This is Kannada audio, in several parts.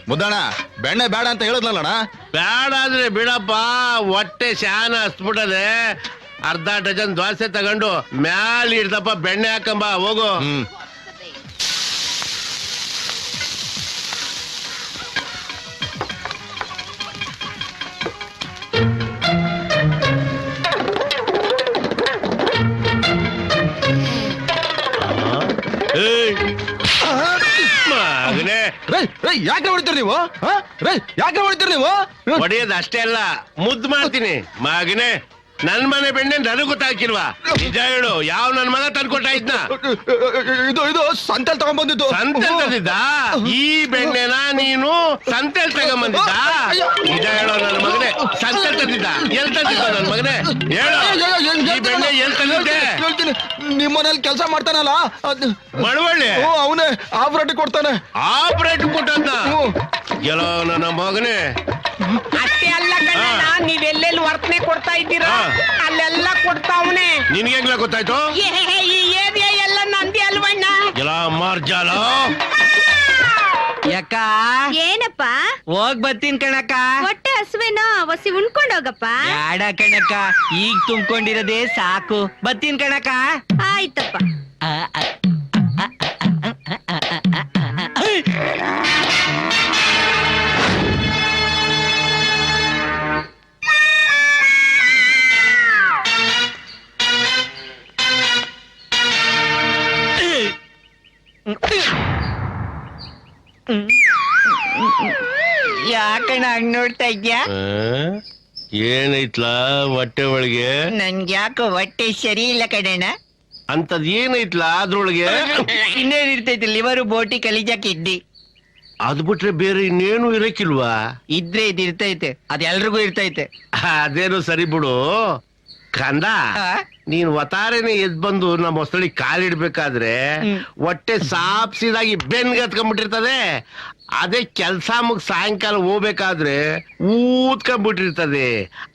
ಮುದ್ದಣ್ಣ ಬೆಣ್ಣೆ ಬೇಡ ಅಂತ ಹೇಳಿದ್ನಲ್ಲಣ್ಣ. ಬೇಡ ಅಂದ್ರೆ ಬಿಡಪ್ಪ, ಹೊಟ್ಟೆ ಶಾನ ಹಸ್ಬಿಟ್ಟದೆ. ಅರ್ಧ ಡಜನ್ ದೋಸೆ ತಗೊಂಡು ಮ್ಯಾಲ ಇಡ್ದಪ್ಪ, ಬೆಣ್ಣೆ ಹಾಕಂಬ ಹೋಗು. ಮಗನೇ, ಯಾಕೆ ಹೊಡಿತೀರಿ ನೀವು? ಯಾಕೆ ಹೊಡಿತೀರಿ ನೀವು? ಹೊಡೆಯೋದು ಅಷ್ಟೇ ಅಲ್ಲ, ಮುದ್ದು ಮಾಡ್ತೀನಿ. ಮಗನೇ, ನನ್ ಮನೆ ಬೆಣ್ಣೆ ನನಗ್ ಗೊತ್ತಾಗಿಲ್ವಾ? ನಿಜ ಹೇಳು, ಯಾವ ನನ್ ಮಗ ತಂದ್ಕೊಟ್ಟ ಇದ್ನ? ಇದು ಸಂತೆಲ್ ತಗೊಂಡ್ಬಂದಿದ್ದು. ಸಂತೆಲ್ ತಂದಿದ್ದ? ಈ ಬೆಣ್ಣೆನ ನೀನು ಸಂತೆಲ್ ತಗೊಂಬಂದಿದ್ದ? ನಿಜ ಹೇಳೋ ನನ್ನ ಮಗನೇ, ಸಂತೆಲ್ ತಂದಿದ್ದ? ಎಲ್ ತಂದಿದ್ದ ನನ್ ಮಗನೇ? ಹೇಳು, ಈ ಬೆಣ್ಣೆ ಎಲ್ ತಂದಿದ್ದೆ? ಹೇಳ್ತೀನಿ. ನಿಮ್ಮನೇಲಿ ಕೆಲಸ ಮಾಡ್ತಾನಲ್ಲ ಮಳವಳ್ಳಿ, ಅವನೇ ಆಪರೇಟ್ ಕೊಡ್ತಾನೆ. ಆಪರೇಟ್ ಕೊಟ್ಟದ್ನ? ಎಲ್ಲೋ ನನ್ನ ಮಗನೇ, ಅಷ್ಟೇ ಅಲ್ಲ ಕಣ್ಣ, ನೀವೆಲ್ಲೆಲ್ಲಿ ವರ್ತನೆ ಕೊಡ್ತಾ ಇದ್ದೀರಾ ಅಲ್ಲೆಲ್ಲ ಕೊಡ್ತಾವನೆ. ನಿನ್ಗೆ ಗೊತ್ತಾಯ್ತು? ಈ ಏರಿಯಾ ಎಲ್ಲ ನಂದಿ ಅಲ್ವಣ್ಣ? ಎಲ್ಲ ಮಾರ್ಜಾಲ. ಯಾಕ ಏನಪ್ಪ? ಹೋಗ್ ಬರ್ತೀನಿ ಕಣಕ್ಕ. ಹೊಟ್ಟೆ ಹಸುವೇನೋ, ಒಸಿ ಉಣ್ಕೊಂಡ್ ಹೋಗಪ್ಪ. ಬೇಡ ಕಣಕ್ಕ, ಈಗ ತುಂಬ್ಕೊಂಡಿರೋದೇ ಸಾಕು. ಬರ್ತೀನಿ ಕಣಕ್ಕ. ಆಯ್ತಪ್ಪ. ಯಾಕಣ್ಣ ಹಂಗ್ ನೋಡ್ತಾ ಇದ್ಯಾ? ಏನೈತ್ಲಾ ಹೊಟ್ಟೆ ಒಳಗೆ? ನನ್ಗೆ ಯಾಕೋ ಹೊಟ್ಟೆ ಸರಿ ಇಲ್ಲ ಕಣಣ್ಣ. ಅಂತದ್ ಏನೈತ್ಲಾ ಅದ್ರೊಳಗೆ? ಇನ್ನೇನಿರ್ತೈತಿ, ಲಿವರು, ಬೋಟಿ, ಕಲಿಜಾ, ಕಿಡ್ನಿ. ಅದ್ ಬಿಟ್ರೆ ಬೇರೆ ಇನ್ನೇನು ಇರಕ್ಕಿಲ್ವಾ? ಇದ್ರೆ ಇದಿರ್ತೈತೆ, ಅದ್ ಎಲ್ರಿಗೂ ಇರ್ತೈತೆ. ಅದೇನು ಸರಿ ಬಿಡು ಕಂದ. ನೀನ್ ಒತಾರೆನೆ ಎದ್ ಬಂದು ನಮ್ಮ ಹೊಸಳಿ ಕಾಲಿಡ್ಬೇಕಾದ್ರೆ ಹೊಟ್ಟೆ ಸಾಪ್ಸಿದಾಗಿ ಬೆನ್ಗೆ ಹತ್ಕೊಂಡ್ಬಿಟ್ಟಿರ್ತದೆ. ಅದೇ ಕೆಲ್ಸ ಮುಗ್ ಸಾಯಂಕಾಲ ಹೋಗ್ಬೇಕಾದ್ರೆ ಊದ್ಕೊಂಡ್ಬಿಟ್ಟಿರ್ತದೆ.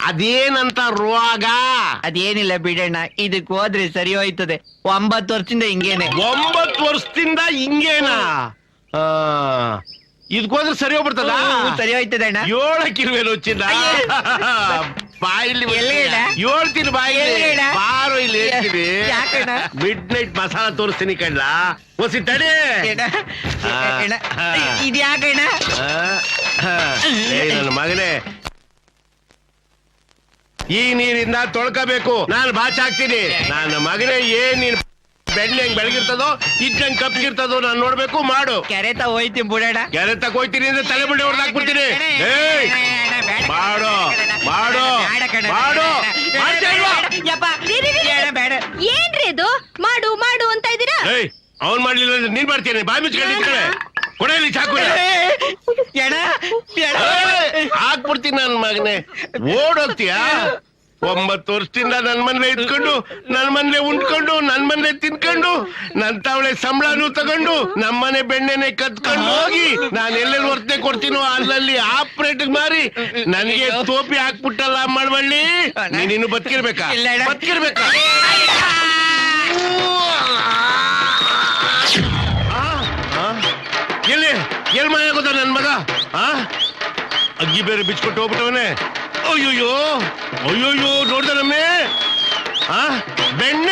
ಅದೇನಂತ ರೋಗ? ಅದೇನಿಲ್ಲ ಬಿಡಣ್ಣ, ಇದಕ್ ಹೋದ್ರೆ ಸರಿ ಹೋಯ್ತದೆ. 9 ವರ್ಷದಿಂದ ಹಿಂಗೇನೆ. 9 ವರ್ಷದಿಂದ ಹಿಂಗೇನಾ? ಇದಕ್ಕೋದ್ರೆ ಸರಿ ಹೋಗ್ಬಿಡ್ತದ? ಸರಿ ಹೋಯ್ತದೆ ಅಣ್ಣ. 7 ಕಿರುವೇನು ಚಿನ್ನ ಬಾಯಿಲಿ ಹೇಳ್ತೀನಿ. ಬಾಯಿಲಿ ಬಾರೋ, ಇಲ್ಲಿ ಹೇಳ್ತೀನಿ. ಮಿಡ್ ನೈಟ್ ಮಸಾಲ ತೋರಿಸ್ತೀನಿ ಕಣ್ಣ. ಹೊಸಿ ತಡಿ. ಇದ್ಯಾಕಣ್ಣ? ನನ್ನ ಮಗನೇ, ಈ ನೀರಿಂದ ತೊಳ್ಕೋಬೇಕು. ನಾನು ಬಾಚ್ ಹಾಕ್ತೀನಿ. ನನ್ನ ಮಗನೇ, ಏನ್ ನೀನ್ ಬೆಣ್ಣೆ ಹೆಂಗ್ ಬೆಳಗಿರ್ತದೋ ಇದ್ದಂಗ್ ಕಪ್ಪಿರ್ತದೋ ನಾನು ನೋಡ್ಬೇಕು. ಮಾಡು. ಕೆರೆತ ಹೋಯ್ತೀನಿ ಬಿಡೋಣ. ಕೆರೆತಕ್ ಹೋಯ್ತೀನಿ ಅಂದ್ರೆ ತಲೆ ಬುಡ್ಡೆ ಹೊಡೆದಾಕ್ಬಿಡ್ತೀನಿ. ಮಾಡು ಮಾಡು ಮಾಡು. ಏನ್ರಿ ಇದು? ಮಾಡು ಮಾಡು ಅಂತ ಇದೀರಾ? ಅವ್ನ್ ಮಾಡ್ಲಿಲ್ಲ ಅಂದ್ರೆ ನೀನ್ ಮಾಡ್ತೀನಿ. ಬಾಯಿ ಮುಚ್ಕೊಂಡಿದ್ದೆ ಕೊಡಲಿ ಚಾಕು. ಹಾಕ್ಬಿಡ್ತೀನಿ ನನ್ ಮಗನೇ. ಓಡೋಗ್ತೀಯಾ? 9 ವರ್ಷದಿಂದ ನನ್ ಮನೆ ಇದ್ಕೊಂಡು, ನನ್ ಮನೆ ಉಂಡ್ಕೊಂಡು, ನನ್ ಮನೆ ತಿನ್ಕೊಂಡು, ನನ್ ತಾವಳೆ ಸಂಬಳನೂ ತಗೊಂಡು, ನಮ್ಮನೆ ಬೆಣ್ಣೆನೆ ಕತ್ಕೊಂಡು ಹೋಗಿ ನಾನ್ ಎಲ್ಲೆಲ್ಲಿ ವರ್ತನೆ ಕೊಡ್ತೀನೋ ಅಲ್ಲಲ್ಲಿ ಆಪರೇಟ್ ಮಾರಿ ನನಗೆ ಟೋಪಿ ಹಾಕ್ಬಿಟ್ಟಲ್ಲ ಮಳವಳ್ಳಿ. ನೀನು ಬದುಕಿರ್ಬೇಕಾ? ಬದುಕಿರ್ಬೇಕಾ? ಎಲ್ಲಿ ಮನೆ ಗೊತ್ತ ನನ್ ಮಗ? ಅಗ್ಗಿ ಬೇರೆ ಬಿಚ್ಕೊಟ್ಟು ಹೋಗ್ಬಿಟ್ಟವನೆ. ಅಯ್ಯೋಯ್ಯೋ ಅಯ್ಯೋಯ್ಯೋ, ನೋಡ್ದ ನಮ್ಮೆ ಬೆಣ್ಣೆ